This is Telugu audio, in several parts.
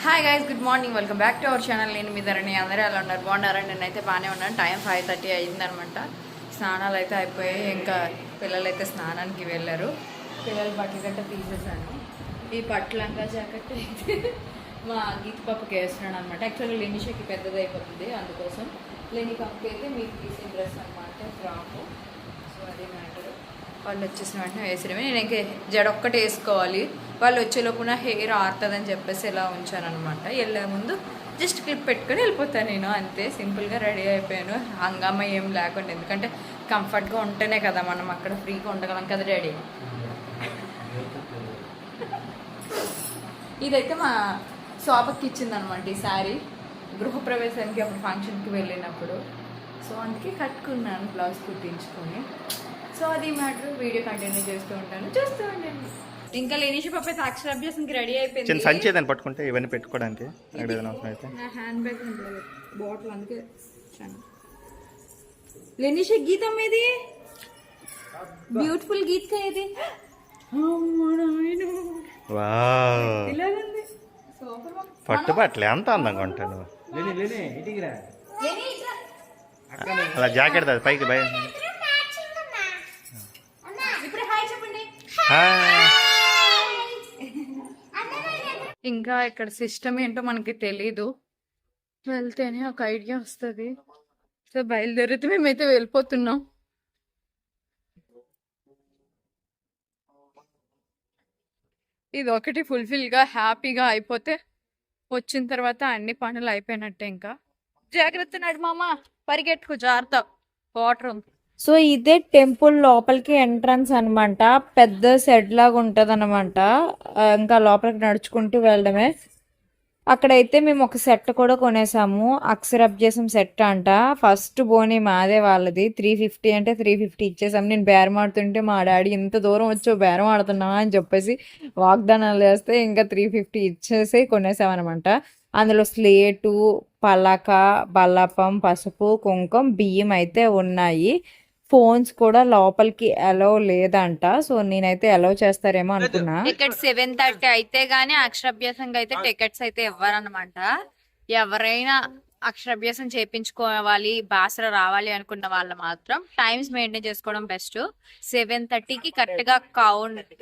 Hi guys, good morning. Welcome back to our channel. నేను మీ ధరణి. అందరూ ఎలా ఉన్నారు? బాగున్నారని నేనైతే బాగానే ఉన్నాను. టైం 5:30 అయిందనమాట. స్నానాలు అయితే అయిపోయాయి. ఇంకా పిల్లలు అయితే స్నానానికి వెళ్ళారు. పిల్లలు బట్టలు గట్ట తీసేసాను. ఈ పట్టు లంగా జాకెట్ అయితే మా గీత పాపకి వేస్తున్నాను అనమాట. యాక్చువల్లీ లెనిషకి పెద్దది అయిపోతుంది, అందుకోసం లేని పాపకి అయితే మీకు తీసే డ్రెస్ అనమాట, ఫ్రాక్. సో అదే మ్యాటర్. వాళ్ళు వచ్చేసిన వెంటనే వేసినవి. నేను ఇంకా జడ ఒక్కటి వేసుకోవాలి. వాళ్ళు వచ్చేలోపున హెయిర్ ఆరుతుందని చెప్పేసి ఇలా ఉంచాను అనమాట. వెళ్ళే ముందు జస్ట్ క్లిప్ పెట్టుకొని వెళ్ళిపోతాను నేను, అంతే. సింపుల్గా రెడీ అయిపోయాను, హంగామా ఏం లేకుండా. ఎందుకంటే కంఫర్ట్గా ఉంటేనే కదా మనం అక్కడ ఫ్రీగా ఉండగలం కదా డాడీ. ఇదైతే మా శోభకి ఇచ్చిందనమాట ఈ శారీ, గృహప్రవేశానికి అప్పుడు ఫంక్షన్కి వెళ్ళినప్పుడు. సో అందుకే కట్టుకున్నాను బ్లౌజ్ కుట్టించుకొని. సో అది మ్యాటర్. వీడియో కంటిన్యూ చేస్తూ ఉంటాను, చూస్తూ ఉండండి. ఇంకా లేనిషి పాప అయితే అక్షరాభ్యాసంకి రెడీ అయిపోయింది. చిన్న సంచి ఏదైనా పట్టుకుంటే ఇవన్నీ పెట్టుకోవడానికి నా హ్యాండ్ బ్యాగ్ ఉంటుంది, బాటిల్, అందుకే లేనిషి గీతం ఇది బ్యూటిఫుల్ గీత్ కా ఇది. పట్టు బట్టలే అంత అందంగా ఉంటాను. అలా జాకెట్ పైకి భయం. ఇంకా ఇక్కడ సిస్టమ్ ఏంటో మనకి తెలీదు, వెళ్తేనే ఒక ఐడియా వస్తుంది. సో బయలుదేరితే మేమైతే వెళ్ళిపోతున్నాం. ఇది ఒకటి ఫుల్ఫిల్గా హ్యాపీగా అయిపోతే వచ్చిన తర్వాత అన్ని పనులు అయిపోయినట్టే. ఇంకా జాగ్రత్త నడు మామ, పరిగెట్టుకు, జాగ్రత్త, వాటర్ ఉంది. సో ఇదే టెంపుల్ లోపలికి ఎంట్రన్స్ అనమాట. పెద్ద సెడ్ లాగా ఉంటుంది అనమాట. ఇంకా లోపలికి నడుచుకుంటూ వెళ్ళడమే. అక్కడైతే మేము ఒక సెట్ కూడా కొనేసాము, అక్షరాభ్యాసం సెట్ అంట. ఫస్ట్ బోని మాదే, వాళ్ళది 350 అంటే 350 ఇచ్చేసాము. నేను బేరం ఆడుతుంటే మా డాడీ ఇంత దూరం వచ్చో బేరం ఆడుతున్నావా అని చెప్పేసి వాగ్దానాలు చేస్తే ఇంకా 350 ఇచ్చేసి కొనేసామన్నమాట. అందులో స్లేటు, పలక, బల్లపం, పసుపు, కుంకుమ, బియ్యం అయితే ఉన్నాయి. ఫోన్స్ కూడా లోపలికి అలౌ లేదంట. సో నేనైతే అలౌ చేస్తారేమో అనుకున్నా. టికెట్ 7:30 అయితే గానీ అక్షరాభ్యాసంగా అయితే టికెట్స్ అయితే ఇవ్వరనమాట. ఎవరైనా అక్షరాభ్యాసం చేయించుకోవాలి, బాసర రావాలి అనుకున్న వాళ్ళు మాత్రం టైమ్స్ మెయింటైన్ చేసుకోవడం బెస్ట్. 7:30కి కరెక్ట్ గా కౌంట్,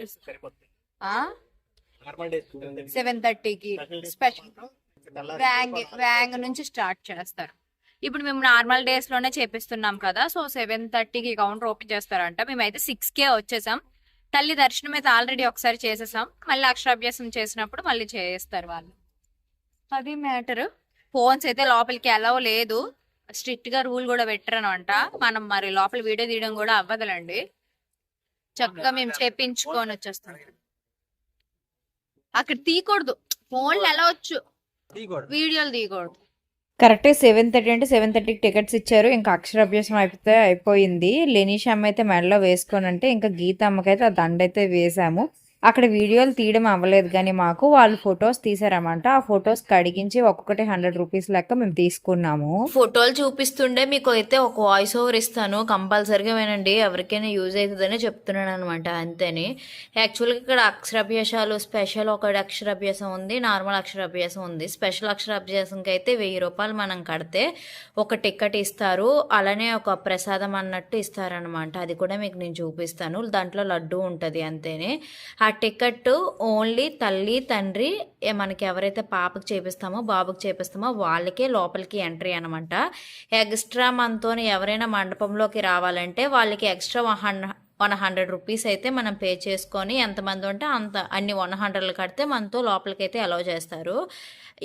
7:30కి స్పెషల్ వ్యాంగ్ నుంచి స్టార్ట్ చేస్తారు. ఇప్పుడు మేము నార్మల్ డేస్ లోనే చేపిస్తున్నాం కదా, సో 7:30కి కౌంటర్ ఓపెన్ చేస్తారంట. మేమైతే 6కే వచ్చేసాం. తల్లి దర్శనం అయితే ఆల్రెడీ ఒకసారి చేసేసాం. మళ్ళీ అక్షరాభ్యాసం చేసినప్పుడు మళ్ళీ చేస్తారు వాళ్ళు. అది మ్యాటర్. ఫోన్స్ అయితే లోపలికి అలౌ లేదు, స్ట్రిక్ట్ గా రూల్ కూడా పెట్టరనమాట. మనం మరి లోపల వీడియో తీయడం కూడా అవ్వదులండి. చక్కగా మేము చేపించుకొని వచ్చేస్తాం. అక్కడ తీయకూడదు, ఫోన్లు ఎలా వచ్చు, వీడియోలు తీయకూడదు. కరెక్ట్ 7:30 అంటే 7:30కి టికెట్స్ ఇచ్చారు. ఇంకా అక్షరాభ్యాసం అయితే అయిపోయింది. లెనిష్ అమ్మ అయితే మెడలో వేసుకొని అంటే ఇంకా గీత అమ్మకైతే ఆ దండ అయితే వేసాము. అక్కడ వీడియోలు తీయడం అవ్వలేదు కానీ మాకు వాళ్ళు ఫొటోస్ తీసారన్నమాట. ఆ ఫొటోస్ కడిగించి ఒక్కొక్కటి 100 రూపీస్ లెక్క మేము తీసుకున్నాము. ఫోటోలు చూపిస్తుండే మీకు అయితే ఒక వాయిస్ ఓవర్ ఇస్తాను, కంపల్సరిగా వినండి. ఎవరికైనా యూజ్ అవుతుందని చెప్తున్నాను అనమాట, అంతేని. యాక్చువల్గా ఇక్కడ అక్షరాభ్యాసాలు స్పెషల్ ఒకటి అక్షరాభ్యాసం ఉంది, నార్మల్ అక్షరాభ్యాసం ఉంది. స్పెషల్ అక్షరాభ్యాసంకి అయితే 1000 రూపాయలు మనం కడితే ఒక టికెట్ ఇస్తారు, అలానే ఒక ప్రసాదం అన్నట్టు ఇస్తారనమాట. అది కూడా మీకు నేను చూపిస్తాను. దాంట్లో లడ్డు ఉంటుంది, అంతేనే. ఆ టికెట్ ఓన్లీ తల్లి తండ్రి మనకి ఎవరైతే పాపకి చేపిస్తామో బాబుకి చేపిస్తామో వాళ్ళకే లోపలికి ఎంట్రీ అనమాట. ఎక్స్ట్రా మనతో ఎవరైనా మండపంలోకి రావాలంటే వాళ్ళకి ఎక్స్ట్రా 100 రూపీస్ అయితే మనం పే చేసుకొని ఎంతమంది ఉంటే అంత అన్ని 100 కడితే మనతో లోపలికైతే అలౌ చేస్తారు.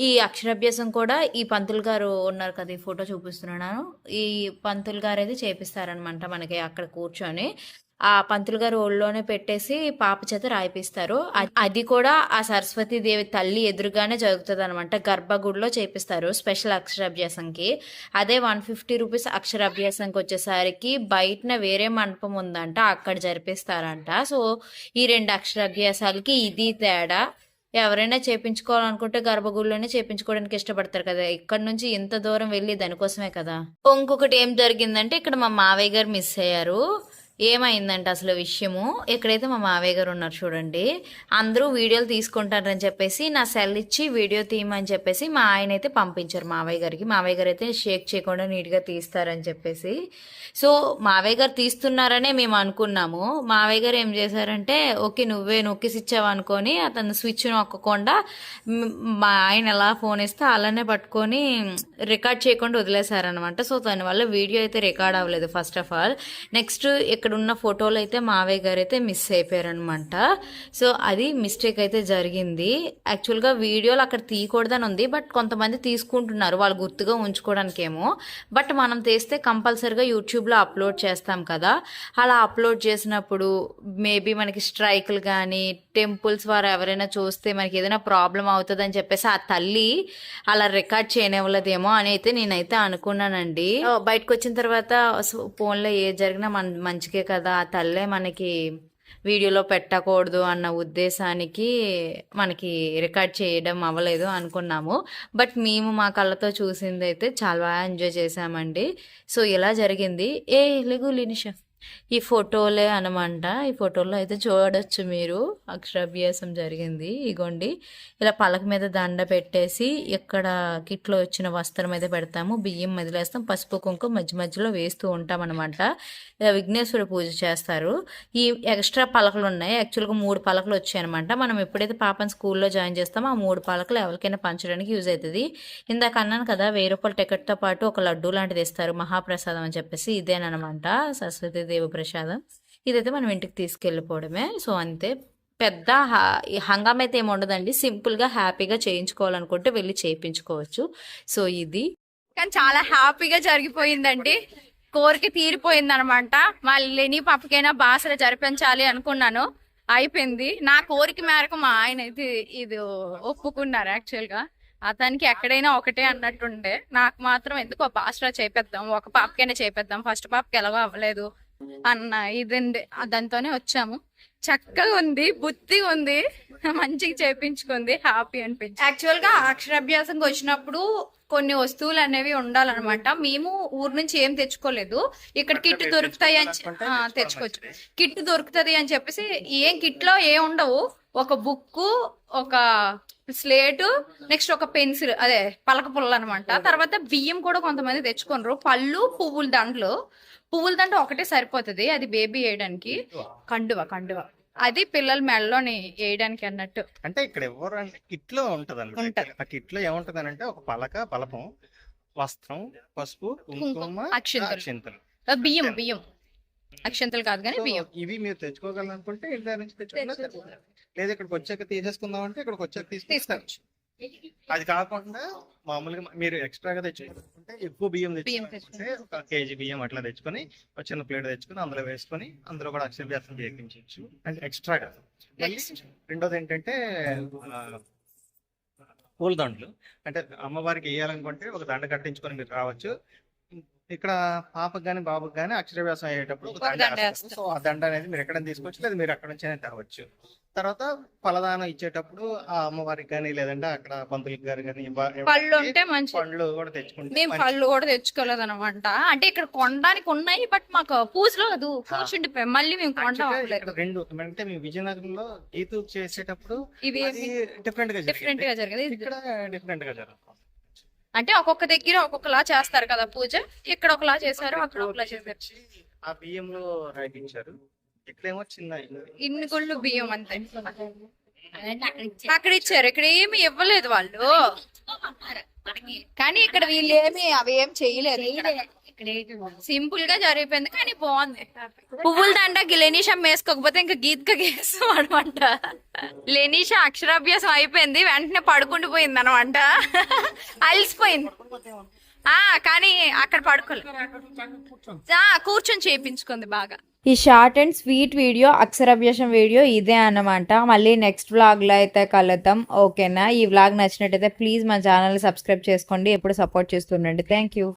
ఈ అక్షరాభ్యాసం కూడా ఈ పంతులు గారు ఉన్నారు కదా, ఈ ఫోటో చూపిస్తున్నాను, ఈ పంతులు గారు అయితే చేపిస్తారనమాట మనకి అక్కడ కూర్చొని. ఆ పంతులు గారు ఒళ్ళోనే పెట్టేసి పాప చేత రాయిపిస్తారు. అది కూడా ఆ సరస్వతీదేవి తల్లి ఎదురుగానే జరుగుతుంది అనమాట. గర్భగుడిలో చేపిస్తారు స్పెషల్ అక్షరాభ్యాసంకి. అదే 150 రూపీస్ అక్షరాభ్యాసంకి వచ్చేసరికి బయటన వేరే మండపం ఉందంట, అక్కడ జరిపిస్తారంట. సో ఈ 2 అక్షరాభ్యాసాలకి ఇది తేడా. ఎవరైనా చేపించుకోవాలనుకుంటే గర్భగుడిలోనే చేపించుకోవడానికి ఇష్టపడతారు కదా, ఇక్కడ నుంచి ఇంత దూరం వెళ్ళి దానికోసమే కదా. ఇంకొకటి ఏం జరిగిందంటే ఇక్కడ మా మావయ్య గారు మిస్ అయ్యారు. ఏమైందంటే అసలు విషయము, ఎక్కడైతే మా మావయ్య గారు ఉన్నారు చూడండి, అందరూ వీడియోలు తీసుకుంటారని చెప్పేసి నా సెల్ ఇచ్చి వీడియో తీయమని చెప్పేసి మా ఆయన అయితే పంపించారు మావయ్య గారికి. మావయ్య గారు అయితే షేక్ చేయకుండా నీట్గా తీస్తారని చెప్పేసి. సో మావయ్య గారు తీస్తున్నారనే మేము అనుకున్నాము. మావయ్య గారు ఏం చేశారంటే ఓకే నువ్వే నొక్కేసి ఇచ్చావు అనుకొని అతను స్విచ్ నొక్కకుండా మా ఆయన ఎలా ఫోన్ ఇస్తే అలానే పట్టుకొని రికార్డ్ చేయకుండా వదిలేశారనమాట. సో దానివల్ల వీడియో అయితే రికార్డ్ అవ్వలేదు ఫస్ట్ ఆఫ్ ఆల్. నెక్స్ట్ ఇక్కడ ఉన్న ఫోటోలు అయితే మావయ్య గారు అయితే మిస్ అయిపోయారనమాట. సో అది మిస్టేక్ అయితే జరిగింది. యాక్చువల్గా వీడియోలు అక్కడ తీయకూడదని ఉంది, బట్ కొంతమంది తీసుకుంటున్నారు వాళ్ళు గుర్తుగా ఉంచుకోవడానికేమో. బట్ మనం తీస్తే కంపల్సరిగా యూట్యూబ్లో అప్లోడ్ చేస్తాం కదా, అలా అప్లోడ్ చేసినప్పుడు మేబీ మనకి స్ట్రైకులు కానీ టెంపుల్స్ వారు ఎవరైనా చూస్తే మనకి ఏదైనా ప్రాబ్లం అవుతుందని చెప్పేసి ఆ తల్లి అలా రికార్డ్ చేయనివ్వలేదేమో అని అయితే నేనైతే అనుకున్నానండి. బయటకు వచ్చిన తర్వాత ఫోన్లో ఏ జరిగినా మంచికే కదా, ఆ తల్లే మనకి వీడియోలో పెట్టకూడదు అన్న ఉద్దేశానికి మనకి రికార్డ్ చేయడం అవ్వలేదు అనుకున్నాము. బట్ మేము మా కళ్ళతో చూసింది అయితే చాలా బాగా ఎంజాయ్ చేసామండి. సో ఇలా జరిగింది. లేగు లినిషా, ఈ ఫోటోలే అనమాట. ఈ ఫోటోలో అయితే చూడొచ్చు మీరు అక్షరాభ్యాసం జరిగింది. ఇగోండి ఇలా పలక మీద దండ పెట్టేసి ఇక్కడ కిట్లో వచ్చిన వస్త్రం అయితే పెడతాము, బియ్యం వదిలేస్తాం, పసుపు కుంకుమ మధ్య మధ్యలో వేస్తూ ఉంటాం అనమాట. విఘ్నేశ్వర పూజ చేస్తారు. ఈ ఎక్స్ట్రా పలకలు ఉన్నాయి, యాక్చువల్గా 3 పలకలు వచ్చాయి అనమాట. మనం ఎప్పుడైతే పాపని స్కూల్లో జాయిన్ చేస్తామో ఆ 3 పలకలు ఎవరికైనా పంచడానికి యూజ్ అవుతుంది. ఇందాక అన్నాను కదా 1000 రూపాయల టికెట్తో పాటు ఒక లడ్డు లాంటిది ఇస్తారు మహాప్రసాదం అని చెప్పేసి, ఇదేనమాట సరస్వతి దేవ ప్రసాదం. ఇదైతే మనం ఇంటికి తీసుకెళ్ళిపోవడమే. సో అంతే, పెద్ద హంగామ అయితే ఏమి ఉండదండి. సింపుల్గా హ్యాపీగా చేయించుకోవాలనుకుంటే వెళ్ళి చేయించుకోవచ్చు. సో ఇది కానీ చాలా హ్యాపీగా జరిగిపోయిందండి. కోరిక తీరిపోయింది అనమాట. మళ్ళీ నీ పాపకైనా బాసలు జరిపించాలి అనుకున్నాను, అయిపోయింది. నా కోరిక మేరకు మా ఆయన అయితే ఇది ఒప్పుకున్నారు. యాక్చువల్గా అతనికి ఎక్కడైనా ఒకటే అన్నట్టుండే, నాకు మాత్రం ఎందుకు బాసరా చేపిద్దాం, ఒక పాపకైనా చేపిద్దాం, ఫస్ట్ పాపకి ఎలాగో అవ్వలేదు అన్న ఇదండి. దాంతోనే వచ్చాము. చక్కగా ఉంది, బుద్ధి ఉంది, మంచిగా చేపించుకుంది, హ్యాపీ అనిపించింది. యాక్చువల్ గా అక్షరాభ్యాసంకి వచ్చినప్పుడు కొన్ని వస్తువులు అనేవి ఉండాలన్నమాట. మేము ఊరు నుంచి ఏం తెచ్చుకోలేదు, ఇక్కడ కిట్ దొరుకుతాయి అని తెచ్చుకోవచ్చు. కిట్ దొరుకుతుంది అని చెప్పేసి ఏం కిట్ లో ఏం ఉండవు, ఒక బుక్, ఒక స్లేటు, నెక్స్ట్ ఒక పెన్సిల్, అదే పలక పుల్ల అనమాట. తర్వాత బియ్యం కూడా కొంతమంది తెచ్చుకోనరు, పళ్ళు, పువ్వుల దండ ఒకటే సరిపోతుంది, అది బేబీ వేయడానికి. కండువ అది పిల్లల మెడలోని వేయడానికి అన్నట్టు. అంటే ఇక్కడ ఎవరు అంటే కిట్ లో ఉంటది అనమాట. ఆ కిట్ లో ఏముంటది అంటే ఒక పలపం, వస్త్రం, పసుపు, కుంకుమ, అక్షింతలు, బియ్యం అక్షంతలు కాదు కానీ బియ్యం. ఇవి మీరు తెచ్చుకోగలనుకుంటే ఇంటి దగ్గర నుంచి తెచ్చుకోవాలి, లేదా ఇక్కడికి వచ్చాక తీసేసుకుందాం అంటే ఇక్కడికి వచ్చాక తీసుకోవచ్చు. అది కాకుండా మామూలుగా మీరు ఎక్స్ట్రాగా తెచ్చుకుంటే ఎక్కువ బియ్యం తెచ్చుకుంటే ఒక కేజీ బియ్యం అట్లా తెచ్చుకొని ఒక చిన్న ప్లేట్ తెచ్చుకొని అందులో వేసుకొని అందులో కూడా అక్షరాభ్యాసం చేయించవచ్చు. అంటే ఎక్స్ట్రాగా. రెండోది ఏంటంటే పూల దండలు, అంటే అమ్మవారికి వేయాలనుకుంటే ఒక దండ కట్టించుకొని మీరు రావచ్చు. ఇక్కడ పాపకు గానీ బాబుకి గానీ అక్షరాభ్యాసం అయ్యేటప్పుడు ఒక దండ వేస్తారు. సో ఆ దండ అనేది మీరు ఎక్కడ తీసుకొచ్చు, లేదా మీరు అక్కడ నుంచి తేవచ్చు. తర్వాత ఫలదానం ఇచ్చేటప్పుడు ఆ అమ్మవారికి కానీ లేదంటే అక్కడ పంతులకి గారు కానీ పళ్ళు ఉంటే మంచి పళ్ళు కూడా తెచ్చుకుంటే. మేము పళ్ళు కూడా తెచ్చుకోలేదు అనమాట. అంటే ఇక్కడ కొనడానికి ఉన్నాయి, బట్ మాకు పూజలో కూర్చుంటే మళ్ళీ మేము కొనడం. రెండు అంటే మేము విజయనగరంలో గీతు చేసేటప్పుడు ఇది డిఫరెంట్ గా జరిగింది, ఇక్కడ డిఫరెంట్ గా జరుగుతుంది. అంటే ఒక్కొక్క దగ్గర ఒక్కొక్కలా చేస్తారు కదా పూజ, ఇక్కడ ఒకలా చేశారు, అక్కడ ఒకలా చేశారు. ఆ బియ్యంలో రాయించారు, ఇక్కడేమో చిన్న ఇన్ని గుళ్ళు బియ్యం అంతే అక్కడ ఇచ్చారు, ఇక్కడ ఏమి ఇవ్వలేదు వాళ్ళు. కానీ ఇక్కడ వీళ్ళు అవి ఏం చేయలేదు, సింపుల్ గా జరిగిపోయింది. కానీ బాగుంది. పువ్వుల దండకి లెనీషా వేసుకోకపోతే ఇంకా గీత్క వేస్తాం అనమాట. లెనీషా అక్షరాభ్యాసం అయిపోయింది, వెంటనే పడుకుంటూ పోయింది అనమాట, అలసిపోయింది. కానీ అక్కడ పడుకోలేదు, కూర్చొని చేయించుకుంది బాగా. ఈ షార్ట్ అండ్ స్వీట్ వీడియో అక్షరాభ్యాసం వీడియో ఇదే అన్నమాట. మళ్ళీ నెక్స్ట్ వ్లాగ్ లో అయితే కలుద్దాం, ఓకేనా? ఈ వ్లాగ్ నచ్చినట్టయితే ప్లీజ్ మా ఛానల్ సబ్స్క్రైబ్ చేసుకోండి, ఎప్పుడు సపోర్ట్ చేస్తుండండి. Thank you.